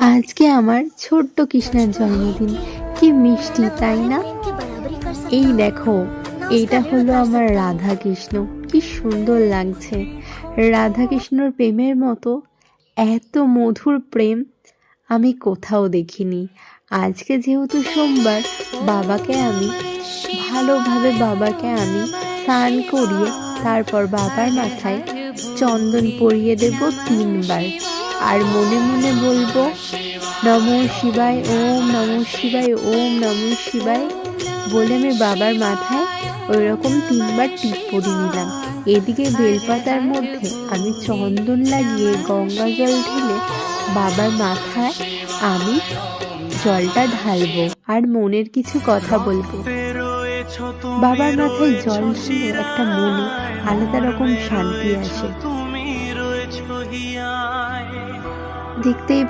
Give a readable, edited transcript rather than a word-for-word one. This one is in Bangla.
আজকে আমার ছোট্ট কৃষ্ণার জন্মদিন। কি মিষ্টি তাই না? এই দেখো, এইটা হলো আমার রাধা কৃষ্ণ। কি সুন্দর লাগছে। রাধা কৃষ্ণর প্রেমের মতো এত মধুর প্রেম আমি কোথাও দেখিনি। আজকে যেহেতু সোমবার, বাবাকে আমি স্নান করিয়ে তারপর বাবার মাথায় চন্দন পরিয়ে দেব 3 বার। আর মনে মনে বলবো নমঃ শিবায় ওম নমঃ শিবায় ওম নমঃ শিবায় বলে আমি বাবার মাথায় ওইরকম 3 বার টিপ পরিয়ে নিলাম। এদিকে বেলপাতার মধ্যে আমি চন্দন লাগিয়ে গঙ্গা জল ঢেলে বাবার মাথায় আমি জলটা ঢালবো আর মনের কিছু কথা বলবো। বাবার মাথায় জল ঢাললে একটা মনে আলাদা রকম শান্তি আসে। দেখতেই